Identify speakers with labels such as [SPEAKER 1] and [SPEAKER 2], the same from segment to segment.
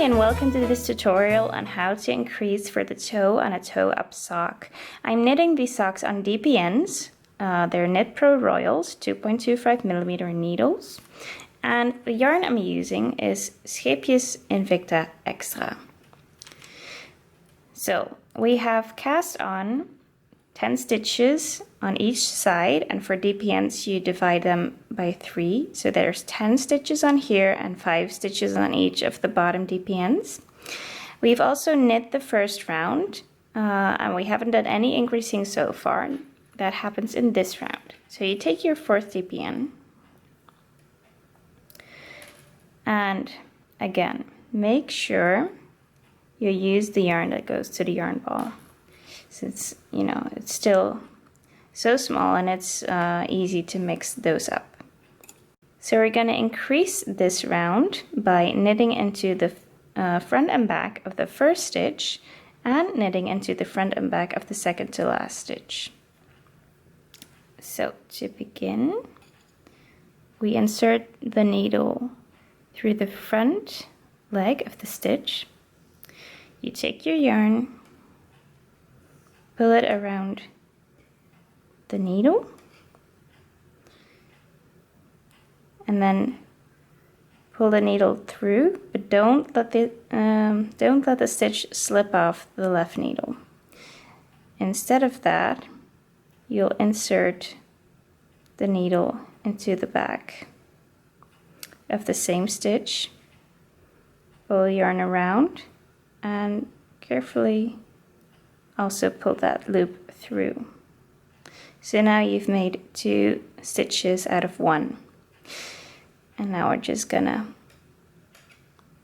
[SPEAKER 1] and welcome to this tutorial on how to increase for the toe on a toe-up sock. I'm knitting these socks on DPNs. They're Knit Pro Royals 2.25mm needles. And the yarn I'm using is Scheepjes Invicta Extra. So we have cast on 10 stitches on each side, and for DPNs you divide them by 3. So there's 10 stitches on here and 5 stitches on each of the bottom DPNs. We've also knit the first round and we haven't done any increasing so far. That happens in this round. So you take your 4th DPN and again make sure you use the yarn that goes to the yarn ball. Since it's still so small and it's easy to mix those up. So we're going to increase this round by knitting into the front and back of the first stitch and knitting into the front and back of the second to last stitch. So to begin, we insert the needle through the front leg of the stitch. You take your yarn, pull it around the needle, and then pull the needle through, but don't let the stitch slip off the left needle. Instead of that, you'll insert the needle into the back of the same stitch, pull the yarn around, and carefully also pull that loop through. So now you've made 2 stitches out of 1. And now we're just gonna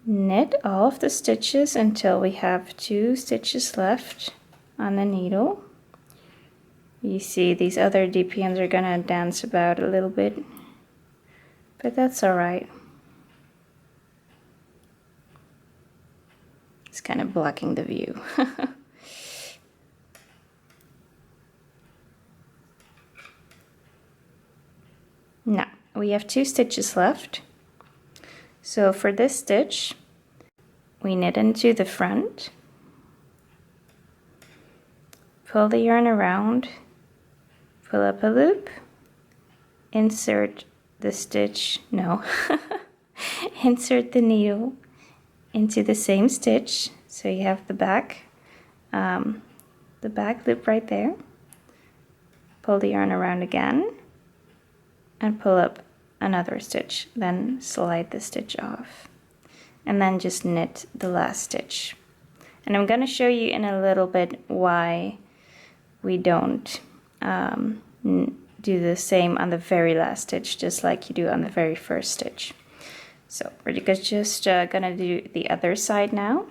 [SPEAKER 1] knit all of the stitches until we have 2 stitches left on the needle. You see these other DPNs are gonna dance about a little bit, but that's alright. It's kind of blocking the view. Now we have 2 stitches left. So for this stitch, we knit into the front, pull the yarn around, pull up a loop, insert the stitch, insert the needle into the same stitch. So you have the back loop right there. Pull the yarn around again and pull up another stitch, then slide the stitch off, and then just knit the last stitch. And I'm going to show you in a little bit why we don't do the same on the very last stitch, just like you do on the very first stitch. So we're just gonna do the other side now.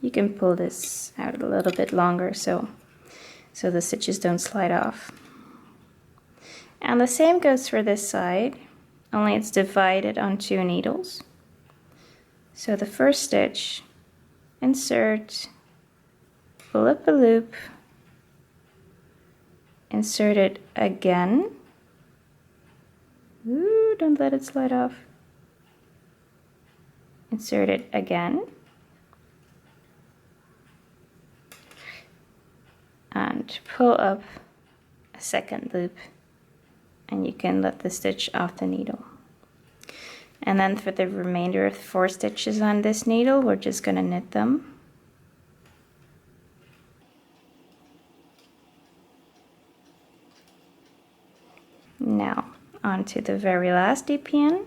[SPEAKER 1] You can pull this out a little bit longer so the stitches don't slide off. And the same goes for this side, only it's divided on 2 needles. So the first stitch, insert, pull up a loop, insert it again. Ooh, don't let it slide off. Insert it again. And pull up a second loop, and you can let the stitch off the needle. And then for the remainder of 4 stitches on this needle, we're just going to knit them. Now onto the very last DPN.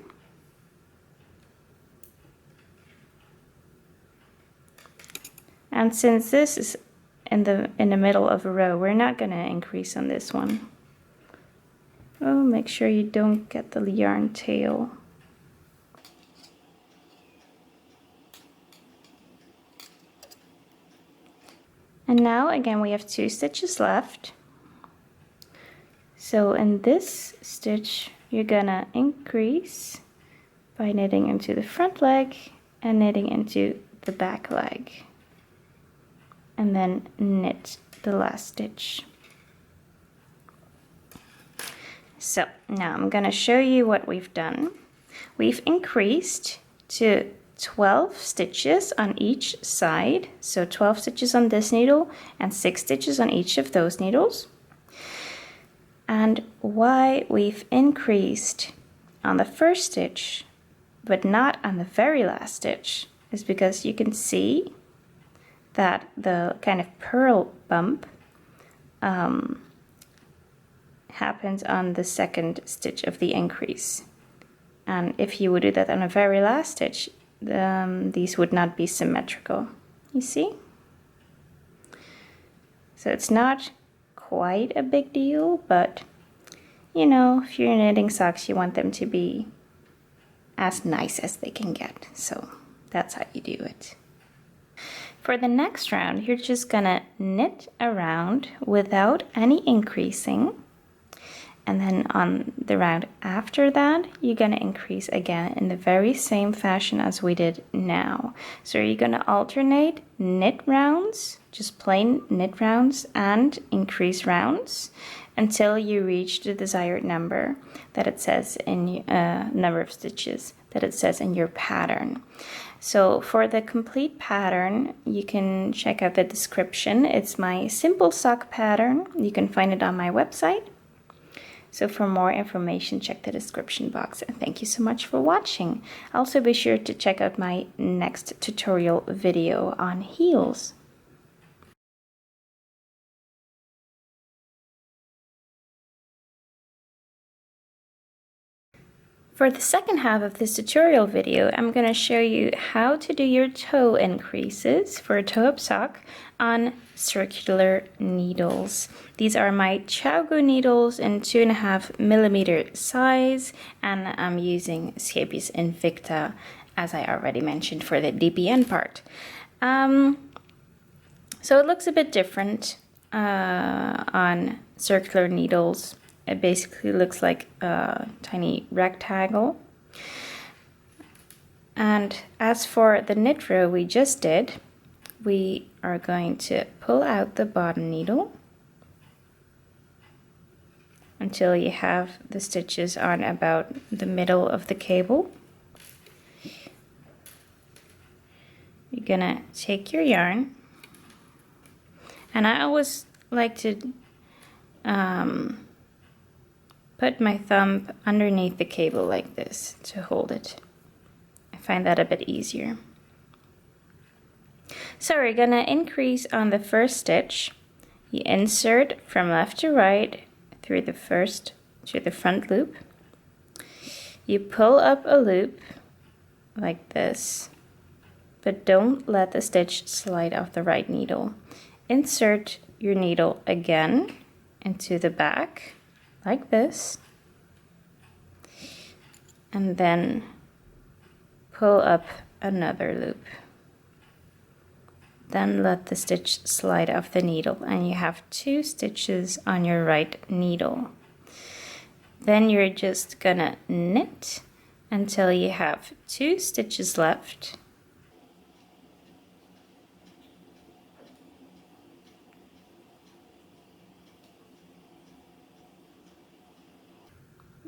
[SPEAKER 1] And since this is in the middle of a row, we're not going to increase on this one. Oh, make sure you don't get the yarn tail. And now again we have 2 stitches left. So in this stitch you're gonna increase by knitting into the front leg and knitting into the back leg, and then knit the last stitch. So now I'm going to show you what we've done. we've increased to 12 stitches on each side. So 12 stitches on this needle and 6 stitches on each of those needles. And why we've increased on the first stitch but not on the very last stitch is because you can see that the kind of purl bump happens on the second stitch of the increase. And if you would do that on the very last stitch, these would not be symmetrical. You see? So it's not quite a big deal, but you know, if you're knitting socks, you want them to be as nice as they can get. So that's how you do it. For the next round, you're just gonna knit around without any increasing. And then on the round after that, you're gonna increase again in the very same fashion as we did now. So you're gonna alternate knit rounds, just plain knit rounds, and increase rounds until you reach the desired number that it says in number of stitches that it says in your pattern. So for the complete pattern, you can check out the description. It's my simple sock pattern. You can find it on my website. So for more information, check the description box. And thank you so much for watching. Also be sure to check out my next tutorial video on heels. For the second half of this tutorial video, I'm going to show you how to do your toe increases for a toe-up sock on circular needles. These are my Chowgo needles in 2.5mm size, and I'm using Scabies Invicta, as I already mentioned, for the DPN part. So it looks a bit different on circular needles. It basically looks like a tiny rectangle. And as for the knit row we just did, we are going to pull out the bottom needle until you have the stitches on about the middle of the cable. You're gonna take your yarn, and I always like to put my thumb underneath the cable like this to hold it. I find that a bit easier. So we're gonna increase on the first stitch. You insert from left to right through the first to the front loop. You pull up a loop like this, but don't let the stitch slide off the right needle. Insert your needle again into the back like this, and then pull up another loop. Then let the stitch slide off the needle, and you have 2 stitches on your right needle. Then you're just gonna knit until you have 2 stitches left.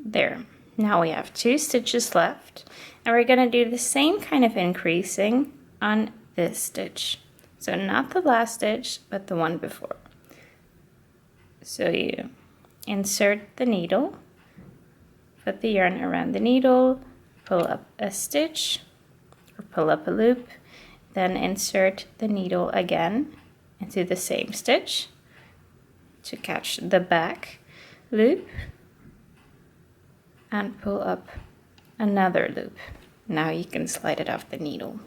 [SPEAKER 1] There, now we have 2 stitches left, and we're going to do the same kind of increasing on this stitch. So not the last stitch, but the one before. So you insert the needle, put the yarn around the needle, pull up a stitch, or pull up a loop, then insert the needle again into the same stitch to catch the back loop, and pull up another loop. Now you can slide it off the needle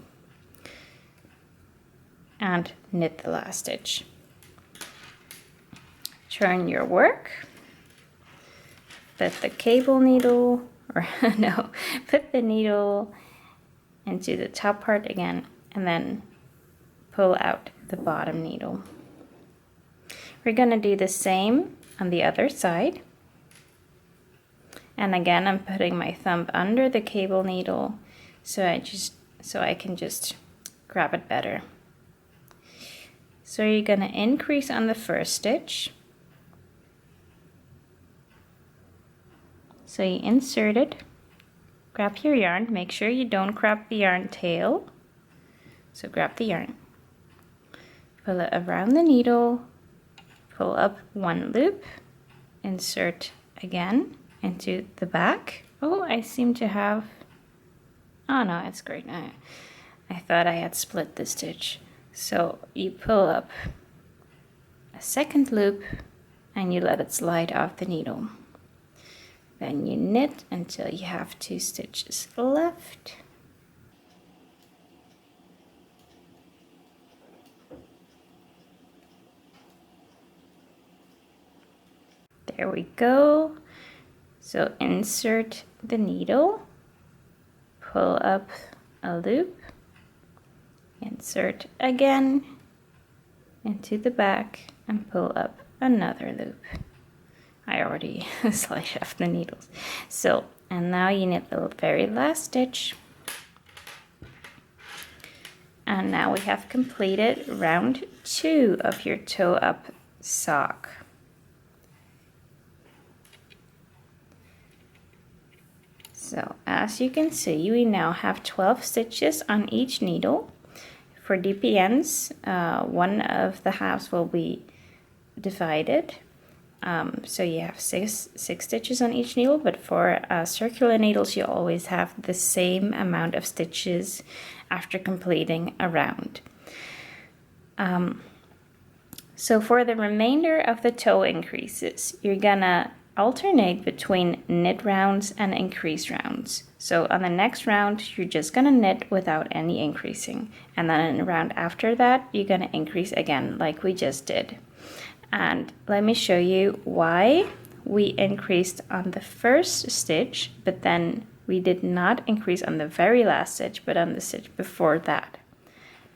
[SPEAKER 1] and knit the last stitch. Turn your work, put the cable needle, or no, put the needle into the top part again, and then pull out the bottom needle. We're gonna do the same on the other side. And again, I'm putting my thumb under the cable needle so I can just grab it better. So you're gonna increase on the first stitch. So you insert it grab your yarn. Make sure you don't grab the yarn tail. So grab the yarn, pull it around the needle, pull up one loop, insert again into the back. Oh, I seem to have, oh no, it's great. I thought I had split the stitch. So you pull up a second loop and you let it slide off the needle. Then you knit until you have 2 stitches left. There we go. So insert the needle, pull up a loop, insert again into the back and pull up another loop. I already sliced off the needles. So, and now you knit the very last stitch. And now we have completed round 2 of your toe up sock. So as you can see, we now have 12 stitches on each needle. For DPNs, one of the halves will be divided. So you have six stitches on each needle, but for circular needles you always have the same amount of stitches after completing a round. So for the remainder of the toe increases, you're gonna alternate between knit rounds and increase rounds. So on the next round, you're just gonna knit without any increasing. And then in the round after that, you're gonna increase again, like we just did. And let me show you why we increased on the first stitch, but then we did not increase on the very last stitch, but on the stitch before that.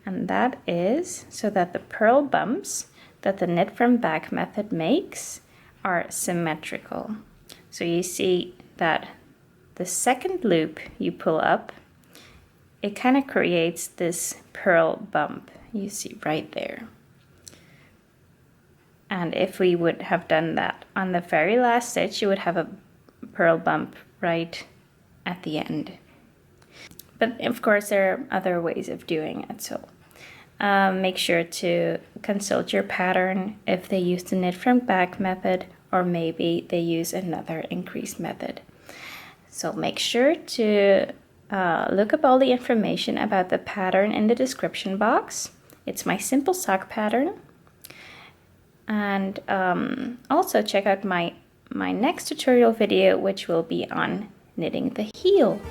[SPEAKER 1] And that is so that the purl bumps that the knit from back method makes are symmetrical. So you see that the second loop you pull up, it kind of creates this purl bump you see right there. And if we would have done that on the very last stitch, you would have a purl bump right at the end. But of course there are other ways of doing it, so make sure to consult your pattern if they use the knit from back method, or maybe they use another increase method. So make sure to look up all the information about the pattern in the description box. It's my simple sock pattern. And also check out my next tutorial video, which will be on knitting the heel.